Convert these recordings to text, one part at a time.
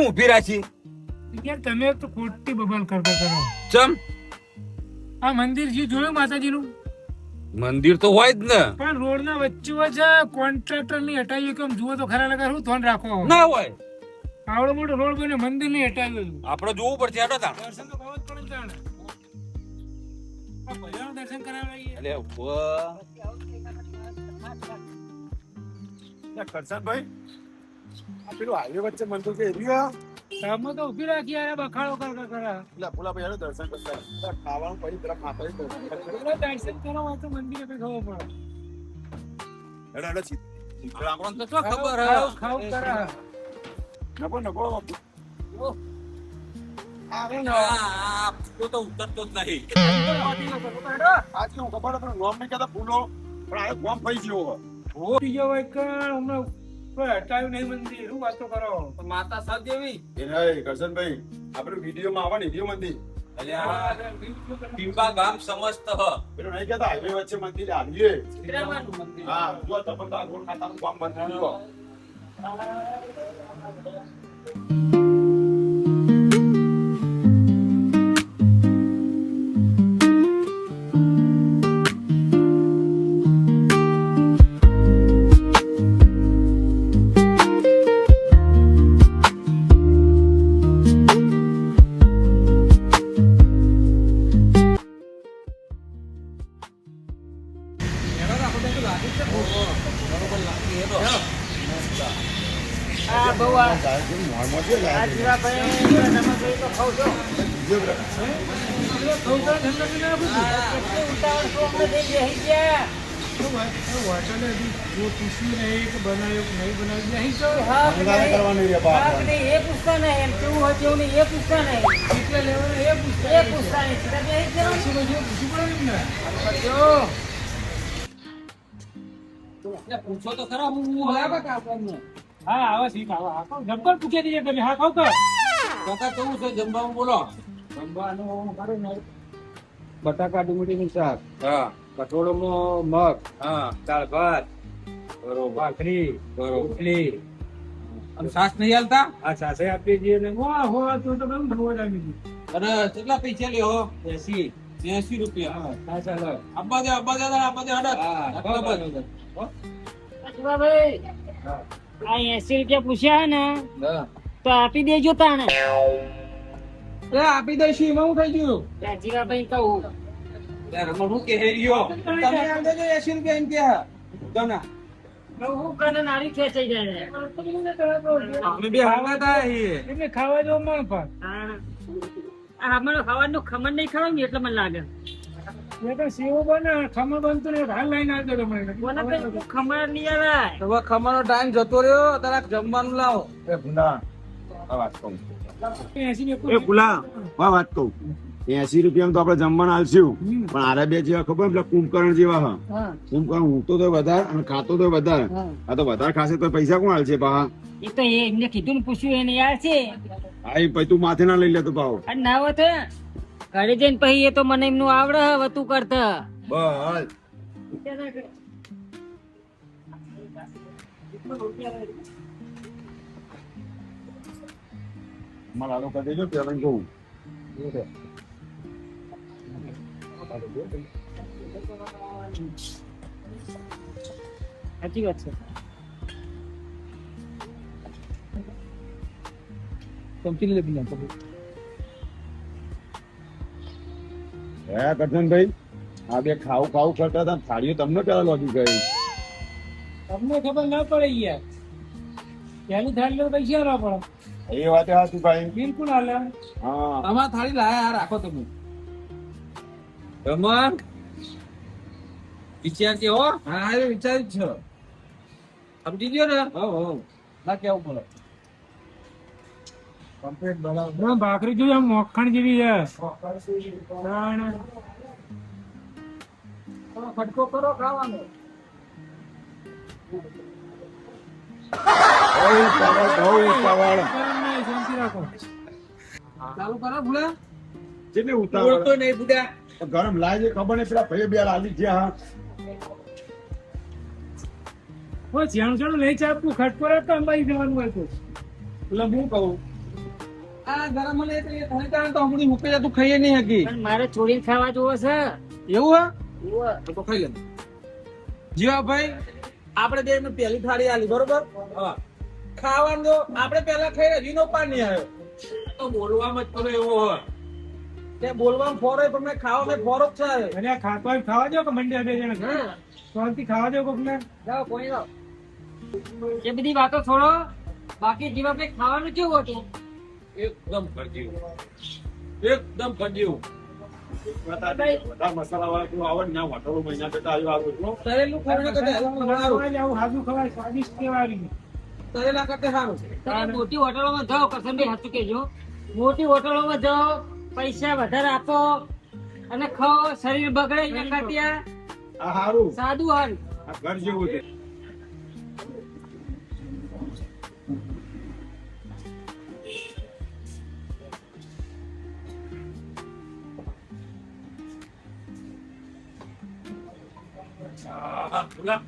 ઉભી રાખી યાર તમે તો ખોટી બબાલ કરતા કરો. ચમ આ મંદિર જે જોયું માતાજીનું મંદિર તો હોય જ ને, પણ રોડ ના વચ્ચે વચ્ચે કોન્ટ્રાક્ટર ની હટાવી કેમ જુઓ તો ખરા લગા શું ધ્યાન રાખો. ના હોય. આવડો મોટો રોડ બને મંદિર ની હટાવ્યું. આપણે જોવું પડશે. હેડો તાણ દર્શન તો કરવું જ પડે ને તાણે. આ ભગવાનનું દર્શન કરાવડાવીએ. અલે કરશનભાઈ આ પેલું હાઈવે વચ્ચે મંદિર કે એરિયા સામે તો ઉભી રાખી યાર બખાડો કર કરા. એટલે બોલા ભાઈ હેડો દર્શન કરતા ખાવાનું પડી પેલા માતા દર્શન કરો હોય તો મંદિરે કઈ ખબર પડે. હેડો આપણને તો શું ખબર હે? ખાવ કરા. નકો નકો તો ઉતરતો જ નહીં. આજ હું ખબર હતું નોમ નહીં કહેતા ફૂલો પણ આ ગોમ ફઈ ગયો બીજો હોય કે હમણાં કોઈ હટાવ્યું નહીં મંદિર. શું વાતો કરો? માતા સાથ દેવી એ નહીં કરશનભાઈ આપણે વિડીયોમાં આવે ને વિડીયો મંદિર પિંપા ગામ સમસ્ત હ પેલું નહીં કહેતા હાઈવે વચ્ચે મંદિર આવીએ મંદિર. હા જો તપતા રોડ ખાતાનું કામ બંધ થઈ ગયો પૂછો તો ખરા. હું હલાવા કાપવાનું. હા આવા શીખ આવા જબ્બર પૂછે દઈએ તમે. હા ખાવ કર કાકા કેવું છે જમવાનું? બોલો. જમવાનું મારું નહીં. બટાકા ડુંગળીનું શાક, હા કઠોળમાં મગ, હા દાળ ભાત, બરોબર ભાખરી, બરોબર. રોટલી. અને છાસ નહીં હાલતા? આ સાસે આપીએ છીએ ને વાહ હો તો તમે ભરવા આવી ગયું. અને કેટલા પૈસા લ્યો? 80. 80 રૂપિયા. હા ચાલો. આબા દે હડત. હા, બરાબર. ભાઈ આ 80 રૂપિયા પૂછ્યા ને તો આપી દેજો તાણે. આપી દઈશું. એમાં હું થઈ ગયું? જીવાભાઈ કહું યાર રમણ હું કે હેરિયો. તમે આમ દેજો 80 રૂપિયા એમ કે. દોના. હું કને નારી ખેંચાઈ જાય. અમે બે હાવા તા છીએ. એટલે ખાવા જો મણ પર અમારો ખાવાનું ખમણ નહીં ખાવા ને એટલે મને લાગે. એ તો સેવો બને ખમણ બનતું ને હાલ લઈને આવજો તમે. કોને કઈ ખમણ નહીં આવે. હવે ખમાનો ટાઈમ જતો રહ્યો. તારા જમવાનું લાવો. એ ભૂના આ વાત કહું 80 એ ભૂલા આ વાત કહું 80 રૂપિયામાં તો આપણે જમવાનું આલશું પણ આરે બે જેવા ખબર પેલા કુંભકર્ણ જેવા હા કુંભકર્ણ હું તો વધારે અને ખાતો તો વધારે આ તો વધારે ખાશે તો પૈસા કોણ આલશે પા? એ તો એમને કીધું ને પૂછ્યું એને યાર છે. હા એ પછી તું માથે ના લઈ લેતો ભાવ અને ના હોત ઘરે જઈને પછી એ તો મને એમનું આવડે હવે તું કરતા. બસ મારા લોકો દેજો પેલા કહું સાચી વાત છે. ચમચી લે બીજા હે કરશનભાઈ આ બે ખાવું કરતા હતા થાળીઓ તમને પેલા લોગી ગઈ તમને ખબર ના પડે યાર. પહેલી થાળી પૈસા ના પડે. એ વાત સાચી ભાઈ બિલકુલ હાલે. હા તમારા થાળી લાયા રાખો તમે. રમણ વિચાર છે હો. હા એ વિચાર્યું છે. સમજી ગયો ને? હો ના કેવું પડે. કમ્પ્લીટ બનાવ. ભાખરી જોઈ આમ મોખણ જેવી છે. ફટકો કરો ખાવાનો. બહુ ઉતાવળ. કારણ નહીં, શાંતિ રાખો. ચાલુ કરો ભૂલા કેટલી ઉતાવળ. બોલતો નહીં બુડા. ગરમ લાય છે ખબર નહીં, પેલા ભાઈ બે લાલી ગયા હા. કોઈ જાણું નહીં ચાપતું ખટકોરા તો અંબાઈ જવાનું હોય તો. એટલે હું કહું આ ગરમ મને એટલે એ થાય કારણ તો હમણાં મૂકી જા, તું ખાઈએ નહીં હકી પણ મારે છોડીને ખાવા જોવો છે. એવું હા ઉવ્વ. તો ખાઈ લે જીવાભાઈ આપણે બે ને પહેલી થાળી આલી બરોબર હા ખાવાનું જો આપણે પહેલા ખાઈ રીનો પાર નહીં આવ્યો તો બોલવામાં જ પેલો એવો હોય. તે બોલવામાં ફોરો પણ મેં ખાવામાં ફોરો જ છે આવ્યો. અને આ ખાતો હોય ખાવા દો કે મંડ્યા બે જણા. હા. શાંતિ ખાવા દો કોકને. જાઓ કોઈ જાઓ. એ બધી વાતો છોડો. બાકી જીવાભાઈ ખાવાનું કેવું હતું? એકદમ ફરજીવું. એકદમ ફરજીવું. બધા મસાલાવાળા તું આવે ને ના હોટલો મહિના કરતા આવ્યો આ બધું. તળેલું ખાવાનું કરતા સારું આવું હાજુ ખવાય, સ્વાદિષ્ટ કહેવાય. તળેલા કરતા સારું તમે મોટી હોટલોમાં જાઓ, કરશનભાઈ સાચું કહેજો. મોટી હોટલોમાં જાઓ, પૈસા વધારે આપો અને ખાઓ, શરીર બગડે એના કરતા આ હારું, સાદું હારું. આ ઘર જેવું છે. આ ભૂલા.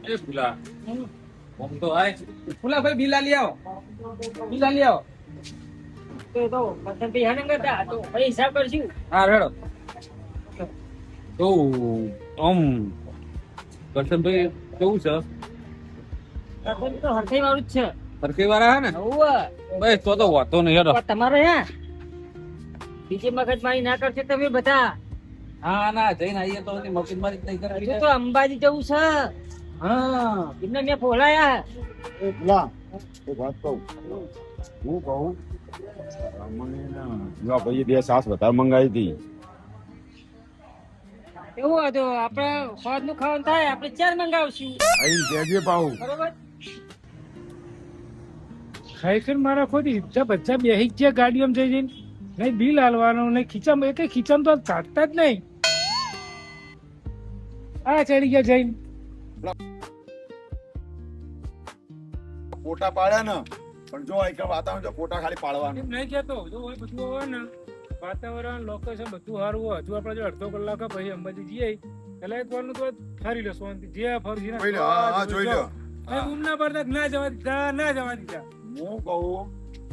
એ ભૂલા. આમ તો આય. ફૂલા ભાઈ બિલા લઈ આવો બિલા લઈ આવો તો કરશનભાઈ હાને કરતા તો ભાઈ હિસાબ કરશું. હા રેડો તો આમ કરશનભાઈ કેવું છે? કરશનભાઈ તો હરખાઈ વાળું જ છે. સરખી વાળા હે ને? હોવે. બસ તો વાતો નહીં હેડો. પણ તમારે હે બીજી મગજ મારી ના કરશે તમે બધા. હા ના જઈને આવીએ તો મગજમારી નહીં કરવી હજુ ને. તો અંબાજી જવું છે. હા એમને મેં બોલાયા. એ પેલા, એક વાત કહું. હું કહું, મને ના, જો આ ભાઈએ 2 છાશ વધારે મંગાવી હતી. એવું હતું આપણે ખોદ નું ખાવાનું થાય આપણે 4 મંગાવશું. અહીં કહેજે પાઉં. બરોબર. ખરેખર મારા ખોદી બધા બેહી ગયા ગાડીઓમાં જઈ જઈને. નહીં બિલ હાલવાનું, નહીં ખીચામાં, એક ખીચામાં તો કાઢતા જ નહીં. આ ચડી ગયા જઈને. ફોટા પાડ્યા ને, પણ જો એક વાતાવરણ જો ફોટા ખાલી પાડવાનું. એમ નહીં કહેતો, જો હોય બધું હોય ને વાતાવરણ, લોકેશન બધું સારું હોય. હજુ આપણે જો અડધો કલાક હોય, પછી અંબાજી જઈએ એટલે એક વારનું તો ફરી લો શાંતિ. જે ફરજી જોઈ લો, હા, જોઈ લો. ઊંઘ ના પડતા ના જવા દીધા, ના જવા દીધા. હું કહું,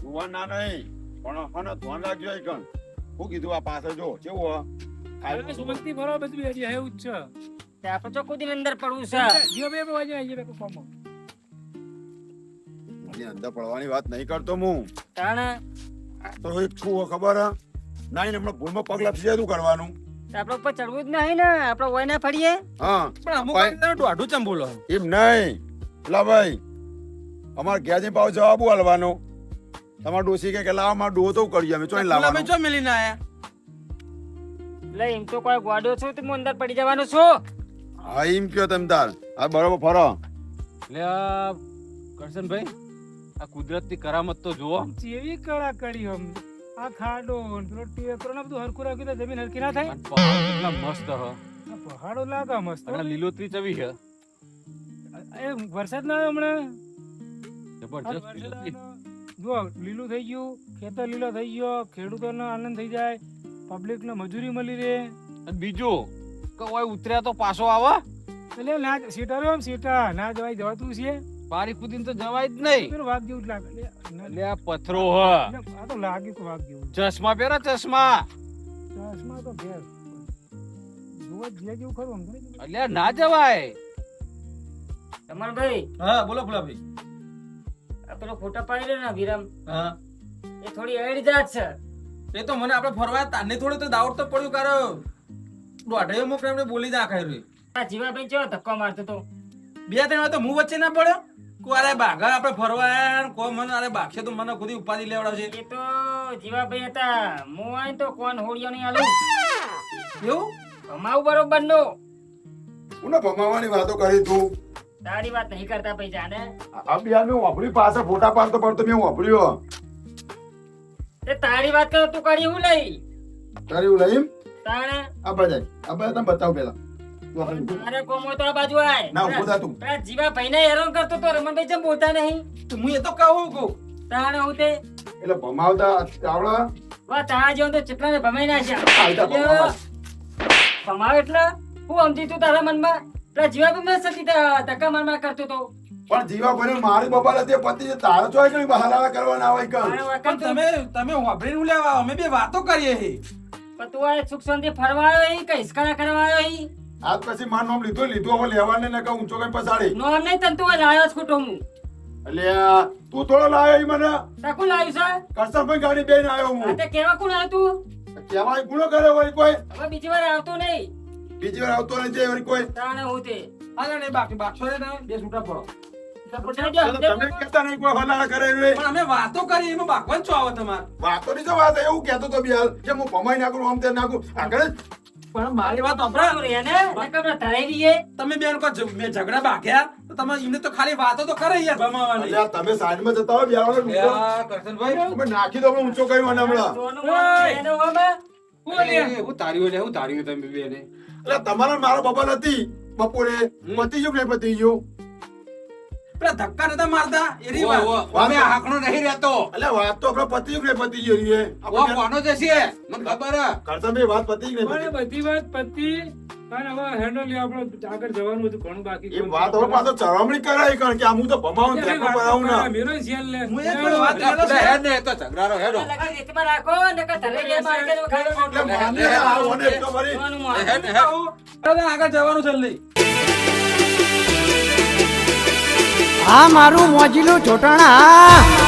જોવા ના નહીં, પણ હને ધ્યાન રાખજો એક ગણ. હું કીધું આ પાસે જો કેવું હવે શાંતિ ભરો, બધું હજી એવું જ છે. તે આપણે તો કુદી અંદર પડવું છે. જીઓ બે વાગે આવીએ બે કોમો. અંદર પડવાની વાત નહીં કરતો હું. તાણે આ તો એક શું ખબર હે? ના એને હમણાં ભૂલમાં પગ લપસી જાય, શું કરવાનું? આપણે ઉપર ચડવું જ નહીં ને, આપણે ઓય ના ફરીએ. હા, પણ અમુક ભાઈ. વાર દોઢું ચમ બોલો એમ નહીં. પેલા ભાઈ, અમારે ઘેર જઈને પાછો જવાબ હાલવાનો. તમારા ડોસી કે લાવ અમારે ડો તો કરીએ અમે ચોઈ લાવવાનું. ચો મેલીને આયા એટલે એમ તો કોઈ ગોડો છું તો હું અંદર પડી જવાનો છું. હા એમ કયો તમે તાર. હા બરોબર ફરો. એટલે આ કરશનભાઈ આ કુદરતની કરામત તો જુઓ. જેવી કળા કરી હમ. આ ખાડો ને પેલો ટેકરો ને બધું હરખું રાખ્યું તો જમીન હરખી ના થાય. અને પહાડ કેટલા મસ્ત હ. આ પહાડો લાગે મસ્ત. અને લીલોતરી ચવી છે એ વરસાદ ના આવ્યો હમણાં. આ જબરજસ્ત વરસાદ લીલોતરી. આવ્યો. જો લીલું થઈ ગયું, ખેતર લીલો થઈ ગયો, ખેડૂતોનો આનંદ થઈ જાય, પબ્લિક ને મજૂરી મળી રહે. અને બીજું કે ઓય ઉતર્યા તો પાછો આવે. એટલે ના સીટા રહ્યો, આમ સીટા ના જવાય, જવાતું છે. પારી કુદીને તો જવાય જ નહીં. પેલું વાઘ જેવું જ લાગે. એટલે આ પથરો હ. આ તો લાગ્યું કે વાઘ જેવું. ચશ્મા પહેરો ચશ્મા. ચશ્મા તો ઘેર જોવા જ જેવું ખરું આમ તો. એટલે ના જવાય. તમારે ભાઈ હા બોલો ફૂલા ભાઈ આ પેલો ફોટા પાડી લે ને વિરમ, હા એ થોડી એડી જાત છે. એ તો મને આપણે ફરવા તાને થોડું તો દાવડ તો પડ્યું કારો દોઢે અમુક એમને બોલી જ આખાય રે આ જીવાભાઈ ચો ધક્કો મારતો તો. 2-3 વાર તો હું વચ્ચે ના પડ્યો કો અરે બાઘા આપણે ફરવા આયા ને કો મને અરે બાગશે તો મને ખુદી ઉપાધિ લેવડાવશે એ તો જીવાભાઈ હતા. હું આય તો કોણ હોળિયો નહીં આલું. એવું કમાવું બરોબર નો. કોને ભમાવાની વાતો કરી તું? તારી વાત નહીં કરતા પૈસા ને. આ બિહાર મેં વાપર્યું પાસે ફોટા પાડતો પડતો મેં વાપર્યો. તે તારી વાત કરો તું કરી હું લઈ તારી એવું લઈ તાણે આ બધા તમે બતાવો પેલા. અરે કોમો તો આ બાજુ આય. ના ઉભો થા તું. પેલા જીવા ભાઈને હેરાન કરતો તો રમણભાઈ જેમ બોલતા નહીં. તો હું એ તો કહું કહું તાણે હું તે એટલે ભમાવતા આવડે વા તારા જેવો તો ચેટલાને ભમાઈ નાખ્યા. આયતા ભમાવા. ભમાવ એટલે હું સમજી તું તારા મનમાં પેલા જીવા ભાઈ સતી ધક્કા માર કરતો તો. પણ જીવા ભાઈ મારી બબાલ હતી પતિ છે, તારો ચોય કઈ બહાર કરવાના હોય કર તારે વખત પણ તમે વાપરીને લેવા અમે બે વાતો કરીએ હી. પણ તું આ સુખ શાંતિ ફરવા આવ્યો હી કે હિસકારા કરવા આવ્યો હી? આજ પછી માર નામ લીધું હવે લેવાને ને કહું ઊંચો કઈ પસાડી. નો નહીં તને તું આ લાવ્યો જ ખોટો હું. એટલે આ તું થોડો લાયો ઈ મને તાકું લાવ્યું છે? કરસનભાઈ ગાડી બેન આવ્યો આ હું તે કેવા કોણ આવ્યું તું? કેવાય ગુનો કરે હોય કોઈ હવે બીજી વાર આવતો નહીં. બીજી વાર આવતો નથી વળી કોઈ. તાણે હું તે અરે ને બાકી બાક્ષો રે તમે બે છૂટા પડો. તમે કહેતા નહીં કોઈ હલાલા કરે રે. પણ અમે વાતો કરી એમાં બાગવાન છો આવે તમારે. વાતો ની તો વાત એવું કહેતો તો બી હાલ કે હું ભમાઈ નાખું આમ તે નાખું આગળ જ. પણ મારી વાત સાંભળો. તું રે ને નકર ધરાઈ દઈએ. તમે બેન કો મેં ઝઘડા ભાગ્યા તો તમે એમને તો ખાલી વાતો તો કરે યાર ભમાવાની. અલ્યા તમે સાઈડમાં જતા હોય બિયાવાનો ડૂબો. યા કરશનભાઈ તમે નાખી દો આપણે ઊંચો કર્યો અને હમણાં. જોવાનું મોઢું એને હોમાં. હું તાર્યું તમે બેને એટલે તમારા મારો બબલ હતી બપોરે પતી ગયું કે પતી ગયું. પેલા ધક્કા નતા મારતા એની વાત. અમે હાકણો નહીં રહેતો એટલે વાત તો આપણે પતી ગયું કે પતી ગયું રે. ઓ કોનો જશે મને ખબર હે. કરતા વાત પતી ગઈ પણ એ ને બધી વાત પતી અને હવે હેન્ડલ આપણે આગળ જવાનું હતું ઘણું બાકી એ વાત હવે પાછો ચરમણી કરાય કારણ કે આ હું તો ભમાવું ને ટેકો કરાવું ના. મેરો જેલ લે હું એક વાર વાત આપણે કરું છું. હેડ ને તો ઝઘડારો હેડો લગન રીતમાં રાખો નકર ધરાઈ દઈએ માર્કેટમાં ખાલી એટલે મોઢું. માને આ ઓને એટલો ભરી. જોવાનું મોઢું. હેડ ને હેડ અરે આગળ જવાનું જલ્દી. આ મારું મોજીલું ચોટણા